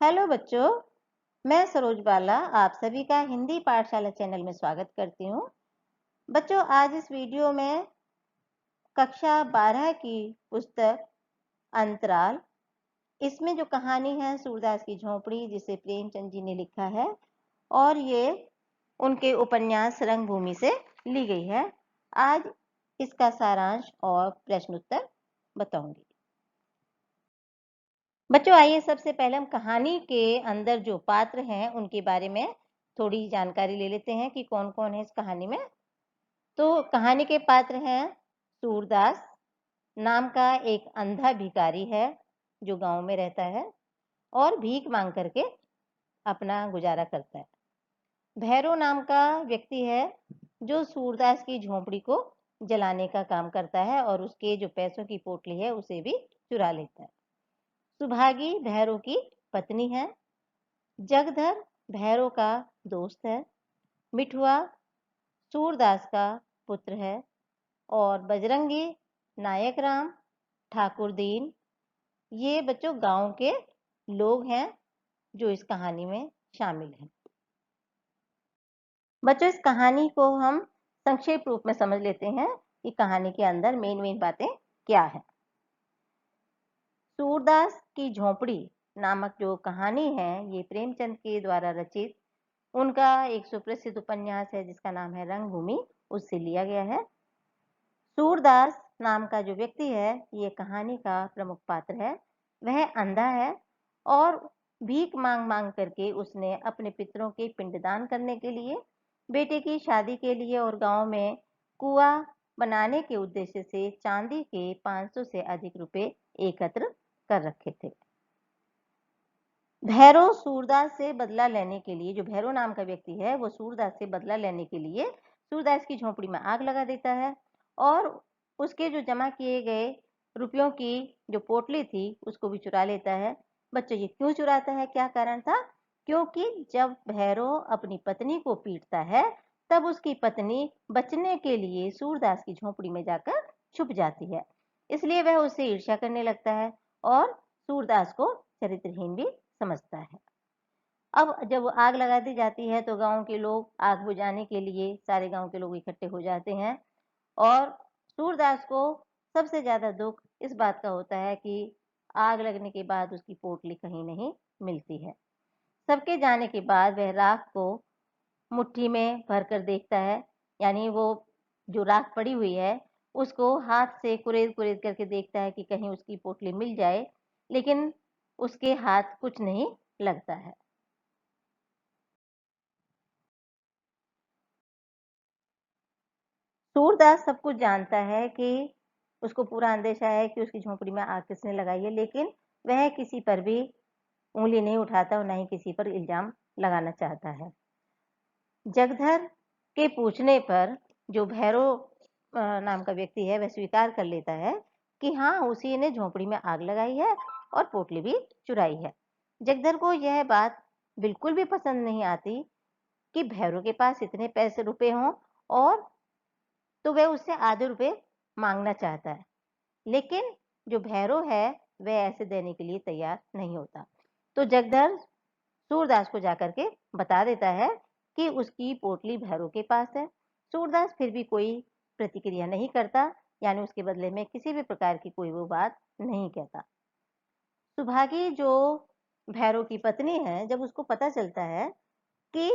Hello बच्चों, मैं सरोज बाला आप सभी का हिंदी पाठशाला चैनल में स्वागत करती हूँ। बच्चों, आज इस वीडियो में कक्षा 12 की पुस्तक अंतराल, इसमें जो कहानी है सूरदास की झोंपड़ी, जिसे प्रेमचंद जी ने लिखा है और ये उनके उपन्यास रंगभूमि से ली गई है। आज इसका सारांश और प्रश्न उत्तर बताऊंगी। बच्चों, आइए सबसे पहले हम कहानी के अंदर जो पात्र हैं उनके बारे में थोड़ी जानकारी ले लेते हैं कि कौन कौन है इस कहानी में। तो कहानी के पात्र हैं सूरदास नाम का एक अंधा भिखारी है जो गांव में रहता है और भीख मांग करके अपना गुजारा करता है। भैरव नाम का व्यक्ति है जो सूरदास की झोंपड़ी को जलाने का काम करता है और उसके जो पैसों की पोटली है उसे भी चुरा लेता है। सुभागी भैरव की पत्नी है। जगधर भैरव का दोस्त है। मिठुआ सूरदास का पुत्र है और बजरंगी, नायक राम, ठाकुर दीन, ये बच्चों गांव के लोग हैं जो इस कहानी में शामिल हैं। बच्चों, इस कहानी को हम संक्षेप रूप में समझ लेते हैं कि कहानी के अंदर मेन बातें क्या है। सूरदास की झोंपड़ी नामक जो कहानी है ये प्रेमचंद के द्वारा रचित उनका एक सुप्रसिद्ध उपन्यास है जिसका नाम है रंगभूमि, उससे लिया गया है। सूरदास नाम का जो व्यक्ति है ये कहानी का प्रमुख पात्र है। वह अंधा है और भीख मांग मांग करके उसने अपने पितरों के पिंडदान करने के लिए, बेटे की शादी के लिए और गांव में कुआं बनाने के उद्देश्य से चांदी के 500 से अधिक रुपए एकत्र कर रखे थे। भैरव सूरदास से बदला लेने के लिए, जो भैरव नाम का व्यक्ति है वो सूरदास से बदला लेने के लिए सूरदास की झोंपड़ी में आग लगा देता है और उसके जो जमा किए गए रुपयों की जो पोटली थी उसको भी चुरा लेता है। बच्चों, ये क्यों चुराता है, क्या कारण था? क्योंकि जब भैरव अपनी पत्नी को पीटता है तब उसकी पत्नी बचने के लिए सूरदास की झोंपड़ी में जाकर छुप जाती है, इसलिए वह उससे ईर्ष्या करने लगता है और सूरदास को चरित्रहीन भी समझता है। अब जब आग लगा दी जाती है तो गांव के लोग आग बुझाने के लिए, सारे गांव के लोग इकट्ठे हो जाते हैं और सूरदास को सबसे ज्यादा दुख इस बात का होता है कि आग लगने के बाद उसकी पोटली कहीं नहीं मिलती है। सबके जाने के बाद वह राख को मुट्ठी में भर कर देखता है, यानी वो जो राख पड़ी हुई है उसको हाथ से कुरेद कुरेद करके देखता है कि कहीं उसकी पोटली मिल जाए, लेकिन उसके हाथ कुछ नहीं लगता है। सूरदास सब कुछ जानता है कि उसको पूरा अंदेशा है कि उसकी झोंपड़ी में आग किसने लगाई है, लेकिन वह किसी पर भी उंगली नहीं उठाता और न ही किसी पर इल्जाम लगाना चाहता है। जगधर के पूछने पर जो भैरव नाम का व्यक्ति है वह स्वीकार कर लेता है कि हाँ, उसी ने झोंपड़ी में आग लगाई है और पोटली भी चुराई है। जगधर को यह बात बिल्कुल भी पसंद नहीं आती कि भैरव के पास इतने पैसे रुपए हों और तो वह उससे आधे रुपए मांगना चाहता है, लेकिन जो भैरव है वह ऐसे देने के लिए तैयार नहीं होता। तो जगधर सूरदास को जाकर के बता देता है कि उसकी पोटली भैरव के पास है। सूरदास फिर भी कोई प्रतिक्रिया नहीं करता, यानी उसके बदले में किसी भी प्रकार की कोई वो बात नहीं कहता। सुभागी जो भैरव की पत्नी है, जब उसको पता चलता है कि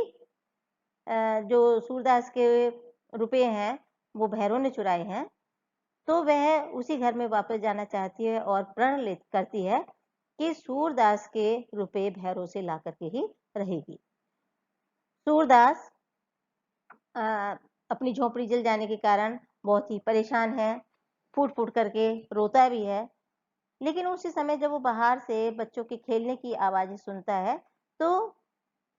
जो सूरदास के रुपए हैं वो भैरव ने चुराए हैं, तो वह उसी घर में वापस जाना चाहती है और प्रण करती है कि सूरदास के रुपए भैरव से ला करके ही रहेगी। सूरदास अपनी झोपड़ी जल जाने के कारण बहुत ही परेशान है, फूट फूट करके रोता भी है, लेकिन उसी समय जब वो बाहर से बच्चों के खेलने की आवाजें सुनता है तो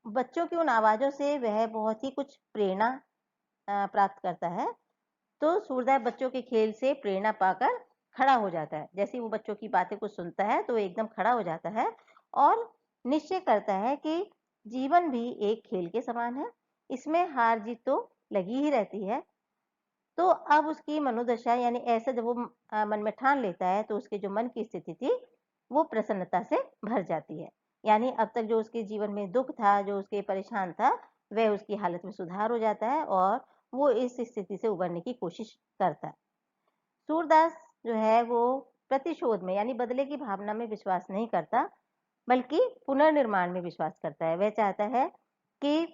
बच्चों की उन आवाजों से वह बहुत ही कुछ प्रेरणा प्राप्त करता है। तो सूरदास बच्चों के खेल से प्रेरणा पाकर खड़ा हो जाता है। जैसे ही वो बच्चों की बातें को सुनता है तो एकदम खड़ा हो जाता है और निश्चय करता है कि जीवन भी एक खेल के समान है, इसमें हार जीत तो लगी ही रहती है। तो अब उसकी मनोदशा, यानी ऐसा जब वो मन में ठान लेता है तो उसके जो मन की स्थिति थी वो प्रसन्नता से भर जाती है। यानी अब तक जो उसके जीवन में दुख था, जो उसके परेशान था, वह उसकी हालत में सुधार हो जाता है और वो इस स्थिति से उबरने की कोशिश करता है। सूरदास जो है वो प्रतिशोध में यानी बदले की भावना में विश्वास नहीं करता, बल्कि पुनर्निर्माण में विश्वास करता है। वह चाहता है कि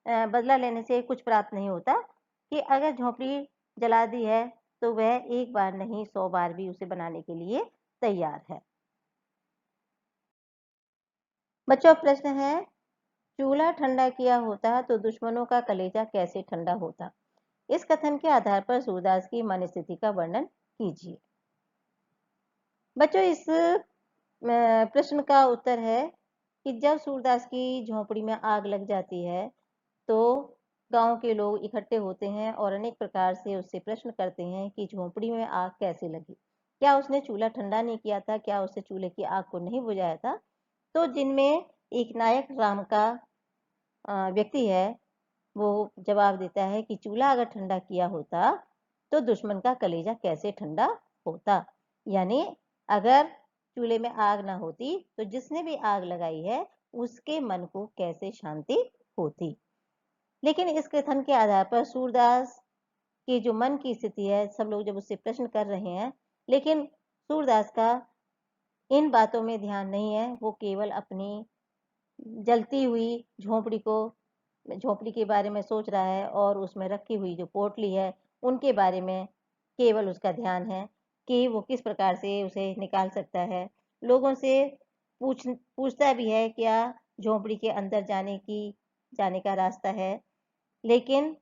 बदला लेने से कुछ प्राप्त नहीं होता, कि अगर झोंपड़ी जला दी है तो वह एक बार नहीं 100 बार भी उसे बनाने के लिए तैयार है। बच्चों, प्रश्न है, चूल्हा ठंडा किया होता तो दुश्मनों का कलेजा कैसे ठंडा होता? इस कथन के आधार पर सूरदास की मन स्थिति का वर्णन कीजिए। बच्चों, इस प्रश्न का उत्तर है कि जब सूरदास की झोंपड़ी में आग लग जाती है तो गांव के लोग इकट्ठे होते हैं और अनेक प्रकार से उससे प्रश्न करते हैं कि झोंपड़ी में आग कैसे लगी, क्या उसने चूल्हा ठंडा नहीं किया था, क्या उसने चूल्हे की आग को नहीं बुझाया था। तो जिनमें एक नायक राम का व्यक्ति है, वो जवाब देता है कि चूल्हा अगर ठंडा किया होता तो दुश्मन का कलेजा कैसे ठंडा होता। यानी अगर चूल्हे में आग ना होती तो जिसने भी आग लगाई है उसके मन को कैसे शांति होती। लेकिन इस कथन के आधार पर सूरदास की जो मन की स्थिति है, सब लोग जब उससे प्रश्न कर रहे हैं, लेकिन सूरदास का इन बातों में ध्यान नहीं है। वो केवल अपनी जलती हुई झोंपड़ी के बारे में सोच रहा है और उसमें रखी हुई जो पोटली है उनके बारे में केवल उसका ध्यान है कि वो किस प्रकार से उसे निकाल सकता है। लोगों से पूछता भी है क्या झोंपड़ी के अंदर जाने का रास्ता है, लेकिन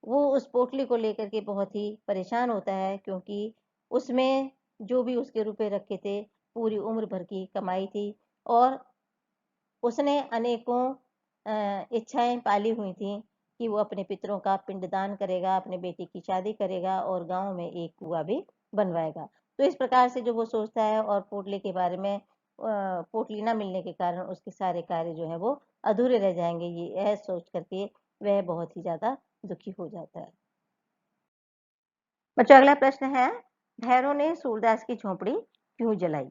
वो उस पोटली को लेकर के बहुत ही परेशान होता है, क्योंकि उसमें जो भी उसके रुपए रखे थे पूरी उम्र भर की कमाई थी और उसने अनेकों इच्छाएं पाली हुई थी कि वो अपने पितरों का पिंडदान करेगा, अपने बेटी की शादी करेगा और गांव में एक कुआं भी बनवाएगा। तो इस प्रकार से जो वो सोचता है और पोटली के बारे में पोटली न मिलने के कारण उसके सारे कार्य जो है वो अधूरे रह जाएंगे, ये यह सोच करके वह बहुत ही ज्यादा दुखी हो जाता है। बच्चों, अगला प्रश्न है, भैरव ने सूरदास की झोंपड़ी क्यों जलाई?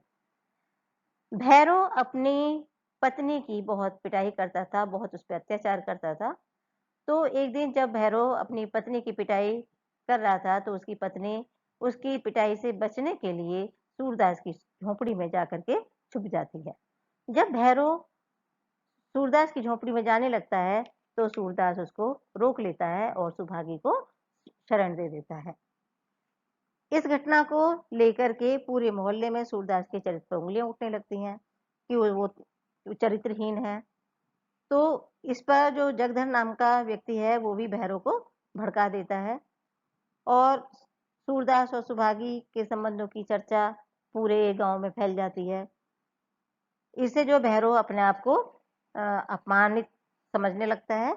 भैरव अपनी पत्नी की बहुत पिटाई करता था, बहुत उस पर अत्याचार करता था। तो एक दिन जब भैरव अपनी पत्नी की पिटाई कर रहा था तो उसकी पत्नी उसकी पिटाई से बचने के लिए सूरदास की झोंपड़ी में जाकर के छुप जाती है। जब भैरव सूरदास की झोंपड़ी में जाने लगता है तो सूरदास उसको रोक लेता है और सुभागी को शरण दे देता है। इस घटना को लेकर के पूरे मोहल्ले में सूरदास के चरित्र पर उंगलियां उठने लगती हैं कि वो चरित्रहीन है। तो इस पर जो जगधर नाम का व्यक्ति है वो भी भैरव को भड़का देता है और सूरदास और सुभागी के संबंधों की चर्चा पूरे गांव में फैल जाती है। इससे जो भैरव अपने आप को अपमानित समझने लगता है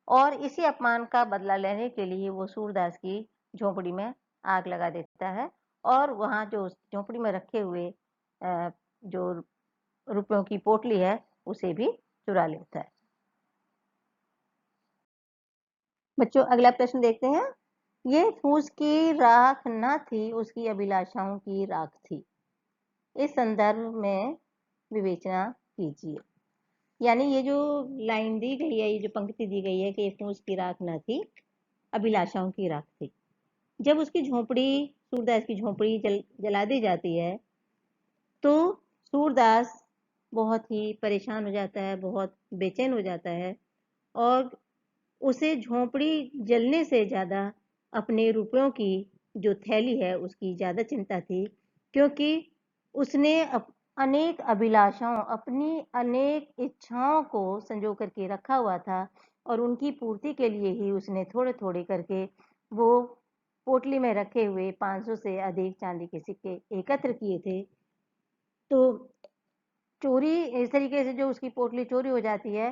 और इसी अपमान का बदला लेने के लिए वो सूरदास की झोंपड़ी में आग लगा देता है और वहां जो उस झोंपड़ी में रखे हुए जो रुपयों की पोटली है उसे भी चुरा लेता है। बच्चों, अगला प्रश्न देखते हैं, ये फूस की राख न थी, उसकी अभिलाषाओं की राख थी। इस संदर्भ में विवेचना कीजिए। यानी ये जो लाइन दी गई है, ये जो पंक्ति दी गई है कि फूस की राख न थी, अभिलाषाओं की राख थी। जब उसकी झोंपड़ी सूरदास की झोंपड़ी जला दी जाती है तो सूरदास बहुत ही परेशान हो जाता है, बहुत बेचैन हो जाता है और उसे झोंपड़ी जलने से ज्यादा अपने रुपयों की जो थैली है उसकी ज्यादा चिंता थी, क्योंकि उसने अनेक अभिलाषाओं, अपनी अनेक इच्छाओं को संजो करके रखा हुआ था और उनकी पूर्ति के लिए ही उसने थोड़े थोड़े करके वो पोटली में रखे हुए 500 से अधिक चांदी के सिक्के एकत्र किए थे। तो चोरी इस तरीके से जो उसकी पोटली चोरी हो जाती है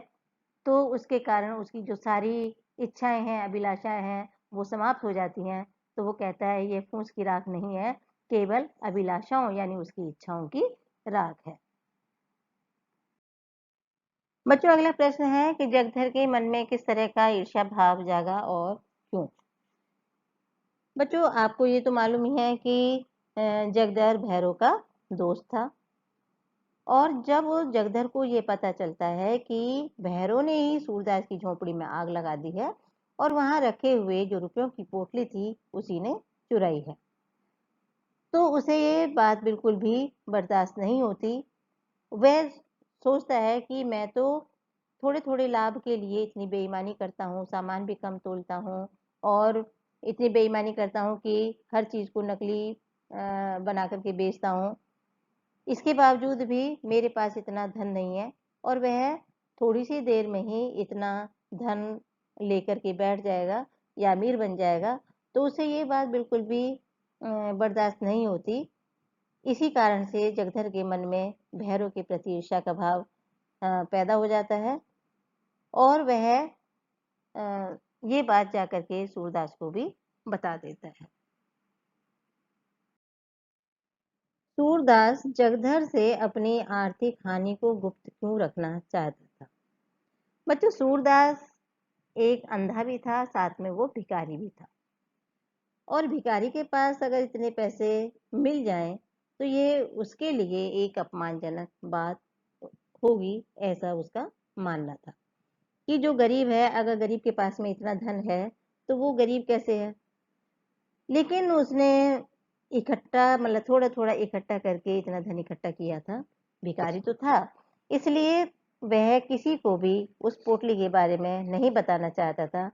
तो उसके कारण उसकी जो सारी इच्छाएं हैं, अभिलाषाएं हैं, वो समाप्त हो जाती हैं। तो वो कहता है ये फूस की राख नहीं है, केवल अभिलाषाओं यानी उसकी इच्छाओं की राख है। बच्चों, अगला प्रश्न है कि जगधर के मन में किस तरह का ईर्ष्या भाव जागा और क्यों? बच्चों, आपको ये तो मालूम ही है कि जगदर भैरव का दोस्त था और जब जगधर को ये पता चलता है कि भैरव ने ही सूरदास की झोपड़ी में आग लगा दी है और वहां रखे हुए जो रुपयों की पोटली थी उसी ने चुराई है, तो उसे ये बात बिल्कुल भी बर्दाश्त नहीं होती। वह सोचता है कि मैं तो थोड़े थोड़े लाभ के लिए इतनी बेईमानी करता हूँ, सामान भी कम तोलता हूँ और इतनी बेईमानी करता हूँ कि हर चीज़ को नकली बना करके बेचता हूँ, इसके बावजूद भी मेरे पास इतना धन नहीं है और वह थोड़ी सी देर में ही इतना धन लेकर के बैठ जाएगा या अमीर बन जाएगा, तो उसे ये बात बिल्कुल भी बर्दाश्त नहीं होती। इसी कारण से जगधर के मन में भैरव के प्रति ईर्ष्या का भाव पैदा हो जाता है और वह ये बात जाकर के सूरदास को भी बता देता है। सूरदास जगधर से अपनी आर्थिक हानि को गुप्त क्यों रखना चाहता था? बच्चों, सूरदास एक अंधा भी था, साथ में वो भिखारी भी था और भिखारी के पास अगर इतने पैसे मिल जाएं तो ये उसके लिए एक अपमानजनक बात होगी, ऐसा उसका मानना था कि जो गरीब है, अगर गरीब के पास में इतना धन है तो वो गरीब कैसे है। लेकिन उसने इकट्ठा मतलब थोड़ा थोड़ा इकट्ठा करके इतना धन इकट्ठा किया था, भिखारी तो था, इसलिए वह किसी को भी उस पोटली के बारे में नहीं बताना चाहता था।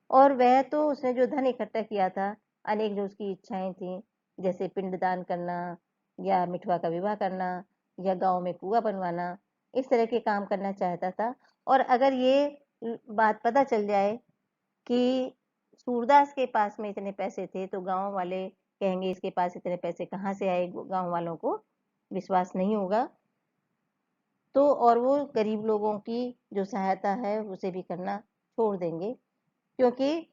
और वह तो उसने जो धन इकट्ठा किया था, अनेक जो उसकी इच्छाएं थी, जैसे पिंडदान करना या मिठुआ का विवाह करना या गांव में कुआं बनवाना, इस तरह के काम करना चाहता था। और अगर ये बात पता चल जाए कि सूरदास के पास में इतने पैसे थे तो गांव वाले कहेंगे इसके पास इतने पैसे कहाँ से आए, गांव वालों को विश्वास नहीं होगा, तो और वो गरीब लोगों की जो सहायता है उसे भी करना छोड़ देंगे, क्योंकि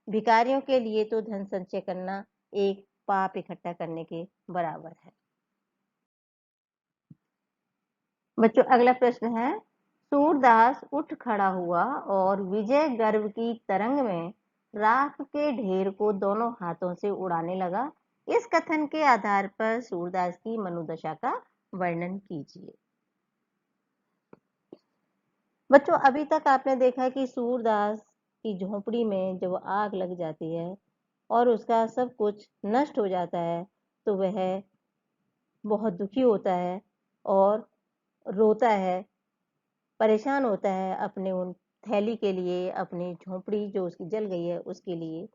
भिखारियों के लिए तो धन संचय करना एक पाप इकट्ठा करने के बराबर है। बच्चों, अगला प्रश्न है, सूरदास उठ खड़ा हुआ और विजय गर्व की तरंग में राख के ढेर को दोनों हाथों से उड़ाने लगा। इस कथन के आधार पर सूरदास की मनोदशा का वर्णन कीजिए। बच्चों, अभी तक आपने देखा कि सूरदास की झोपड़ी में जब आग लग जाती है और उसका सब कुछ नष्ट हो जाता है तो वह बहुत दुखी होता है और रोता है, परेशान होता है अपने उन थैली के लिए, अपनी झोपड़ी जो उसकी जल गई है उसके लिए।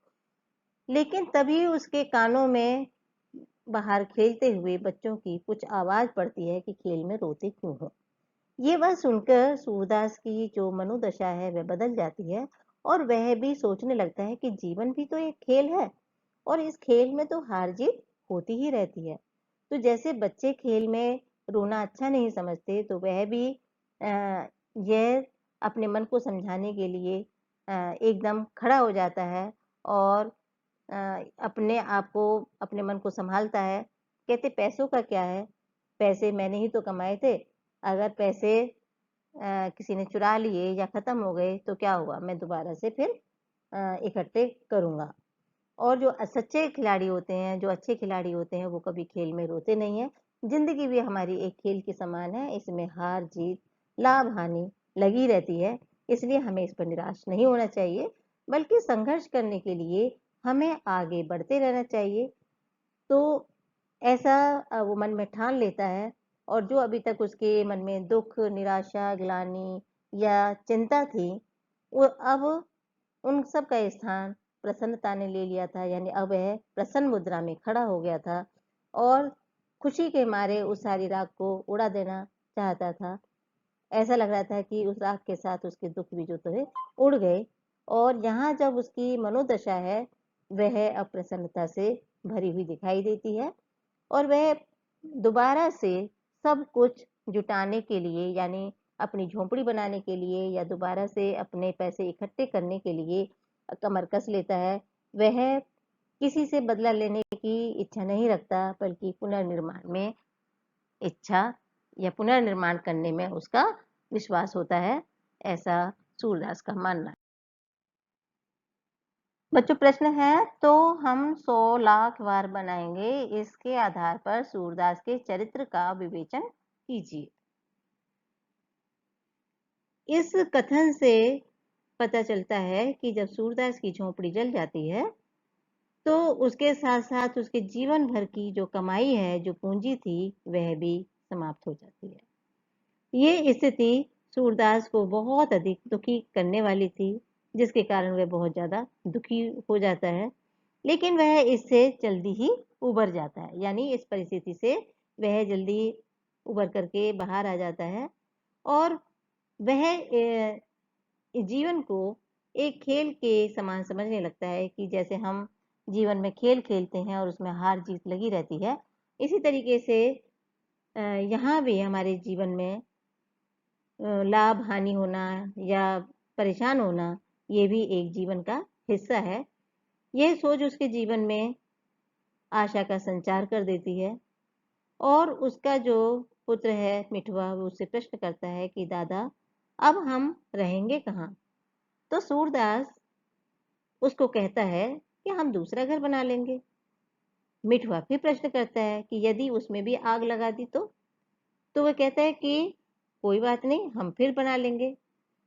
लेकिन तभी उसके कानों में बाहर खेलते हुए बच्चों की कुछ आवाज पड़ती है कि खेल में रोते क्यों हो। ये बात सुनकर सूरदास की जो मनोदशा है वह बदल जाती है और वह भी सोचने लगता है कि जीवन भी तो एक खेल है और इस खेल में तो हार जीत होती ही रहती है। तो जैसे बच्चे खेल में रोना अच्छा नहीं समझते, तो वह भी यह अपने मन को समझाने के लिए एकदम खड़ा हो जाता है और अपने आप को, अपने मन को संभालता है। कहते पैसों का क्या है, पैसे मैंने ही तो कमाए थे, अगर पैसे किसी ने चुरा लिए या खत्म हो गए तो क्या हुआ, मैं दोबारा से फिर इकट्ठे करूंगा। और जो सच्चे खिलाड़ी होते हैं, जो अच्छे खिलाड़ी होते हैं, वो कभी खेल में रोते नहीं है। जिंदगी भी हमारी एक खेल के समान है, इसमें हार जीत, लाभ हानि लगी रहती है, इसलिए हमें इस पर निराश नहीं होना चाहिए, बल्कि संघर्ष करने के लिए हमें आगे बढ़ते रहना चाहिए। तो ऐसा वो मन में ठान लेता है और जो अभी तक उसके मन में दुख, निराशा, ग्लानि या चिंता थी, वो अब उन सब का स्थान प्रसन्नता ने ले लिया था, यानी अब वह प्रसन्न मुद्रा में खड़ा हो गया था और खुशी के मारे उस सारी राख को उड़ा देना चाहता था। ऐसा लग रहा था कि उस राख के साथ उसके दुख भी जो थे उड़ गए और यहाँ जब उसकी मनोदशा है वह अप्रसन्नता से भरी हुई दिखाई देती है और वह दोबारा से सब कुछ जुटाने के लिए, यानी अपनी झोपड़ी बनाने के लिए या दोबारा से अपने पैसे इकट्ठे करने के लिए कमर कस लेता है। वह किसी से बदला लेने की इच्छा नहीं रखता, बल्कि पुनर्निर्माण में इच्छा या पुनर्निर्माण करने में उसका विश्वास होता है, ऐसा सूरदास का मानना है। बच्चों, प्रश्न है, तो हम 100 लाख वार बनाएंगे, इसके आधार पर सूरदास के चरित्र का विवेचन कीजिए। इस कथन से पता चलता है कि जब सूरदास की झोपड़ी जल जाती है, तो उसके साथ-साथ उसके जीवन भर की जो कमाई है, जो पूँजी थी, वह भी समाप्त हो जाती है। ये स्थिति सूरदास को बहुत अधिक दुखी करने वाली थी, जिसके कारण वह बहुत ज़्यादा दुखी हो जाता है। लेकिन वह इससे जल्दी ही उबर जाता है, यानी इस परिस्थिति से वह जल्दी उबर करके बाहर आ जाता है और वह जीवन को एक खेल के समान समझने लगता है कि जैसे हम जीवन में खेल खेलते हैं और उसमें हार जीत लगी रहती है, इसी तरीके से यहाँ भी हमारे जीवन में लाभ हानि होना या परेशान होना, ये भी एक जीवन का हिस्सा है। यह सोच उसके जीवन में आशा का संचार कर देती है और उसका जो पुत्र है मिठुआ, वो उससे प्रश्न करता है कि दादा, अब हम रहेंगे कहाँ? तो सूरदास उसको कहता है कि हम दूसरा घर बना लेंगे। मिठुआ फिर प्रश्न करता है कि यदि उसमें भी आग लगा दी तो वह कहता है कि कोई बात नहीं, हम फिर बना लेंगे।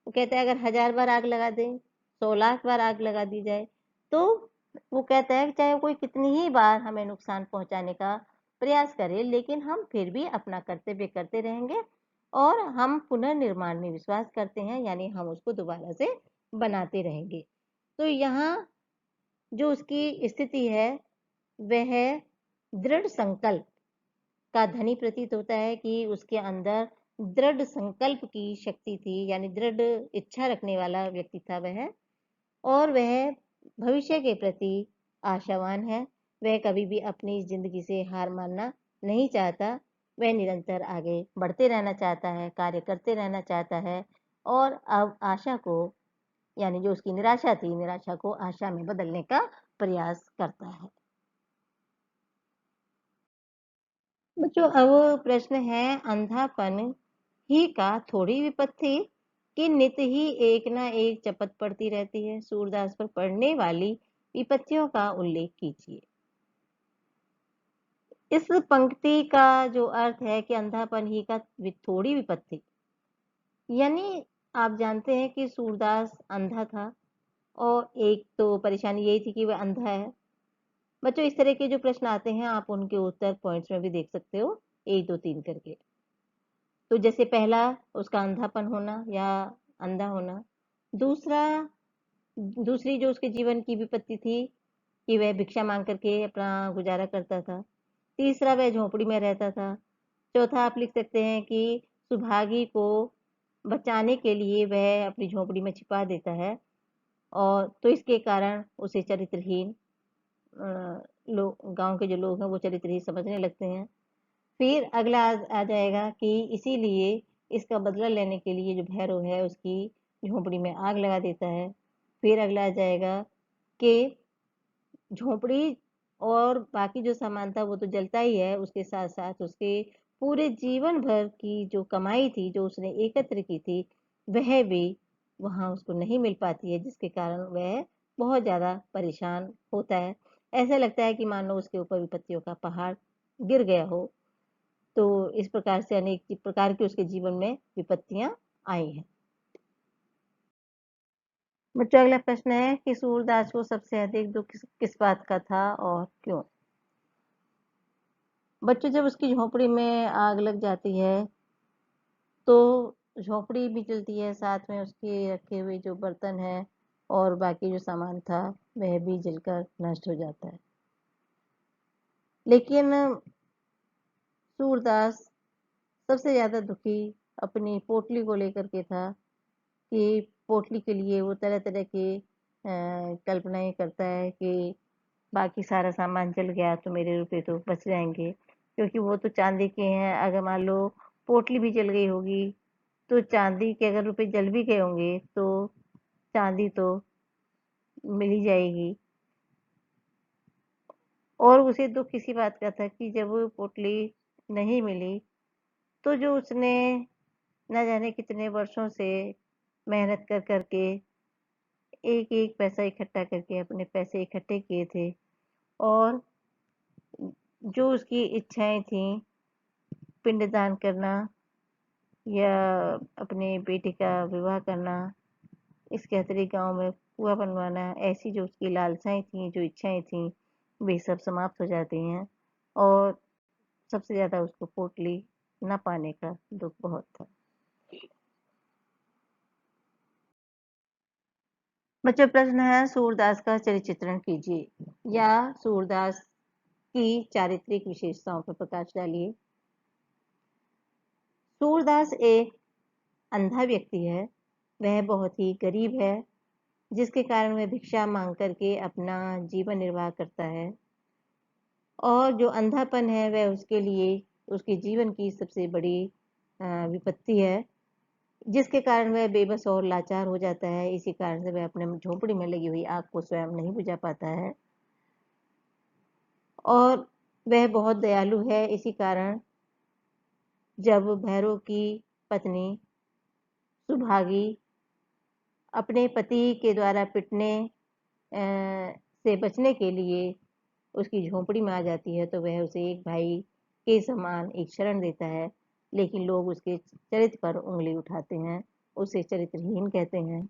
वो कहता है अगर 1000 बार आग लगा दें, 100 लाख बार आग लगा दी जाए, तो वो कहता है कि चाहे कोई कितनी ही बार हमें नुकसान पहुंचाने का प्रयास करे, लेकिन हम फिर भी अपना कर्तव्य करते रहेंगे और हम पुनर्निर्माण में विश्वास करते हैं, यानी हम उसको दोबारा से बनाते रहेंगे। तो यहाँ जो उसकी स्थिति है, वह दृढ़ संकल्प का धनी प्रतीत होता है कि उसके अंदर दृढ़ संकल्प की शक्ति थी, यानी दृढ़ इच्छा रखने वाला व्यक्ति था वह, और वह भविष्य के प्रति आशावान है। वह कभी भी अपनी जिंदगी से हार मानना नहीं चाहता। वह निरंतर आगे बढ़ते रहना चाहता है, कार्य करते रहना चाहता है और अब आशा को, यानी जो उसकी निराशा थी, निराशा को आशा में बदलने का प्रयास करता है। बच्चों, अब प्रश्न है, अंधापन ही का थोड़ी विपत्ति कि नित ही एक ना एक चपत पड़ती रहती है। सूरदास पर पड़ने वाली विपत्तियों का उल्लेख कीजिए। इस पंक्ति का जो अर्थ है कि अंधापन ही का थोड़ी विपत्ति, यानी आप जानते हैं कि सूरदास अंधा था और एक तो परेशानी यही थी कि वह अंधा है। बच्चों, इस तरह के जो प्रश्न आते हैं, आप उनके उत्तर पॉइंट्स में भी देख सकते हो, 1 2 3 करके। तो जैसे पहला उसका अंधापन होना या अंधा होना, दूसरा दूसरी जो उसके जीवन की विपत्ति थी कि वह भिक्षा मांग करके अपना गुजारा करता था, तीसरा वह झोपड़ी में रहता था, चौथा आप लिख सकते हैं कि सुभागी को बचाने के लिए वह अपनी झोपड़ी में छिपा देता है और तो इसके कारण उसे चरित्रहीन लोग, गांव के जो लोग हैं वो चरित्रहीन समझने लगते हैं। फिर अगला आ जाएगा कि इसीलिए इसका बदला लेने के लिए जो भैरव है उसकी झोपड़ी में आग लगा देता है। फिर अगला आ जाएगा कि झोपड़ी और बाकी जो सामान था वो तो जलता ही है, उसके साथ साथ उसके पूरे जीवन भर की जो कमाई थी, जो उसने एकत्र की थी, वह भी वहां उसको नहीं मिल पाती है, जिसके कारण वह बहुत ज्यादा परेशान होता है। ऐसा लगता है कि मानो उसके ऊपर विपत्तियों का पहाड़ गिर गया हो। तो इस प्रकार से अनेक प्रकार की उसके जीवन में विपत्तियां आई हैं। बच्चों, अगला प्रश्न है कि सूरदास को सबसे अधिक दुख किस बात का था और क्यों? बच्चों, जब उसकी झोपड़ी में आग लग जाती है तो झोपड़ी भी जलती है, साथ में उसके रखे हुए जो बर्तन है और बाकी जो सामान था वह भी जलकर नष्ट हो जाता है। लेकिन सूरदास सबसे ज्यादा दुखी अपनी पोटली को लेकर के था कि पोटली के लिए वो तरह तरह की कल्पनाएं करता है कि बाकी सारा सामान जल गया तो मेरे रुपए तो बच जाएंगे, क्योंकि वो तो चांदी के हैं। अगर मान लो पोटली भी जल गई होगी तो चांदी के अगर रुपए जल भी गए होंगे तो चांदी तो मिल ही जाएगी। और उसे दुख किसी बात का था कि जब वो पोटली नहीं मिली तो जो उसने न जाने कितने वर्षों से मेहनत कर करके एक एक पैसा इकट्ठा करके अपने पैसे इकट्ठे किए थे और जो उसकी इच्छाएं थी, पिंडदान करना, या अपने बेटे का विवाह करना, इसके अतिरिक्त गाँव में कुआँ बनवाना, ऐसी जो उसकी लालसाएँ थीं, जो इच्छाएँ थीं, वे सब समाप्त हो जाती हैं और सबसे ज़्यादा उसको पोटली ना पाने का दुःख बहुत था। बच्चों, प्रश्न है सूरदास का चरित्र चित्रण कीजिए या सूरदास की चारित्रिक विशेषताओं पर प्रकाश डालिए। सूरदास एक अंधा व्यक्ति है। वह बहुत ही गरीब है, जिसके कारण वह भिक्षा मांग करके अपना जीवन निर्वाह करता है और जो अंधापन है वह उसके लिए उसके जीवन की सबसे बड़ी विपत्ति है, जिसके कारण वह बेबस और लाचार हो जाता है। इसी कारण से वह अपने झोपड़ी में लगी हुई आग को स्वयं नहीं बुझा पाता है और वह बहुत दयालु है। इसी कारण जब भैरव की पत्नी सुभागी अपने पति के द्वारा पिटने से बचने के लिए उसकी झोपड़ी में आ जाती है, तो वह उसे एक भाई के समान एक शरण देता है, लेकिन लोग उसके चरित्र पर उंगली उठाते हैं, उसे चरित्रहीन कहते हैं।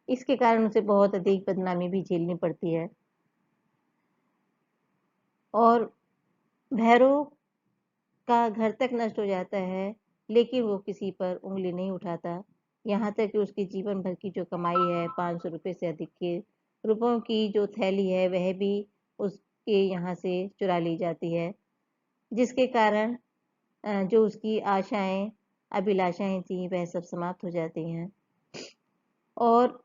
इसके कारण उसे बहुत अधिक बदनामी भी झेलनी पड़ती है और भैरव का घर तक नष्ट हो जाता है, लेकिन वो किसी पर उंगली नहीं उठाता। यहाँ तक कि उसकी जीवन भर की जो कमाई है, 500 रुपये से अधिक के रुपयों की जो थैली है, वह भी उसके यहाँ से चुरा ली जाती है, जिसके कारण जो उसकी आशाएं अभिलाषाएं थी वह सब समाप्त हो जाती हैं और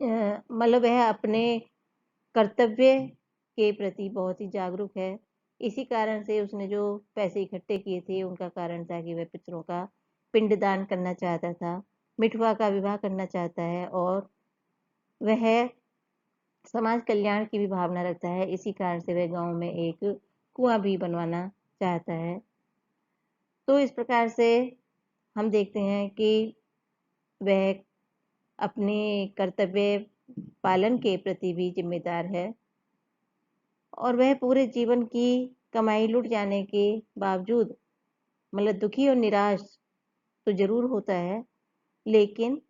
मतलब वह अपने कर्तव्य के प्रति बहुत ही जागरूक है। इसी कारण से उसने जो पैसे इकट्ठे किए थे उनका कारण था कि वह पितरों का पिंडदान करना चाहता था, मिठुआ का विवाह करना चाहता है और वह समाज कल्याण की भी भावना रखता है। इसी कारण से वह गांव में एक कुआं भी बनवाना चाहता है। तो इस प्रकार से हम देखते हैं कि वह अपने कर्तव्य पालन के प्रति भी जिम्मेदार है और वह पूरे जीवन की कमाई लुट जाने के बावजूद मतलब दुखी और निराश तो जरूर होता है, लेकिन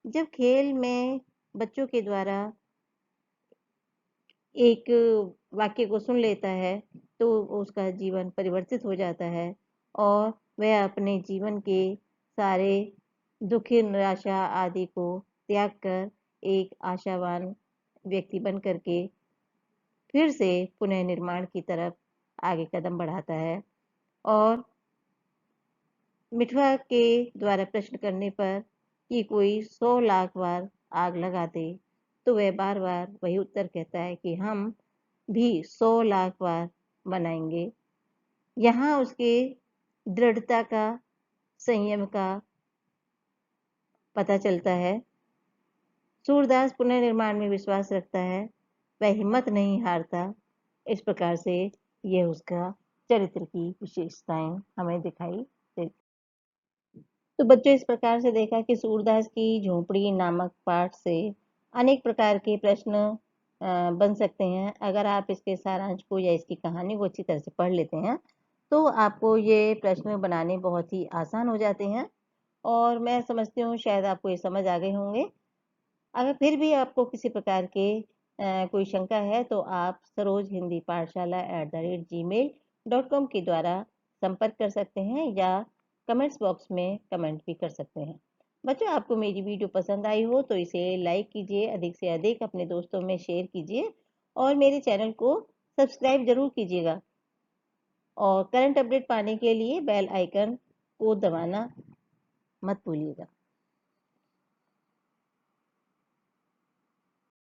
जब खेल में बच्चों के द्वारा एक वाक्य को सुन लेता है तो उसका जीवन परिवर्तित हो जाता है और वह अपने जीवन के सारे दुख निराशा आदि को त्याग कर एक आशावान व्यक्ति बन करके फिर से पुनः निर्माण की तरफ आगे कदम बढ़ाता है और मिठुआ के द्वारा प्रश्न करने पर कि कोई 100 लाख बार आग लगा दे, तो वह बार बार वही उत्तर कहता है कि हम भी 100 लाख बार बनाएंगे। यहाँ उसके दृढ़ता का, संयम का पता चलता है। सूरदास पुनर्निर्माण में विश्वास रखता है, वह हिम्मत नहीं हारता। इस प्रकार से यह उसका चरित्र की विशेषताएं हमें दिखाई देती। तो बच्चों, इस प्रकार से देखा कि सूरदास की झोपड़ी नामक पाठ से अनेक प्रकार के प्रश्न बन सकते हैं। अगर आप इसके सारांश को या इसकी कहानी को अच्छी तरह से पढ़ लेते हैं तो आपको ये प्रश्न बनाने बहुत ही आसान हो जाते हैं और मैं समझती हूँ शायद आपको ये समझ आ गए होंगे। अगर फिर भी आपको किसी प्रकार के कोई शंका है तो आप सरोज हिंदी पाठशाला @gmail.com के द्वारा संपर्क कर सकते हैं या कमेंट्स बॉक्स में कमेंट भी कर सकते हैं। बच्चों, आपको मेरी वीडियो पसंद आई हो तो इसे लाइक कीजिए, अधिक से अधिक अपने दोस्तों में शेयर कीजिए और मेरे चैनल को सब्सक्राइब जरूर कीजिएगा और करंट अपडेट पाने के लिए बेल आइकन को दबाना मत भूलिएगा।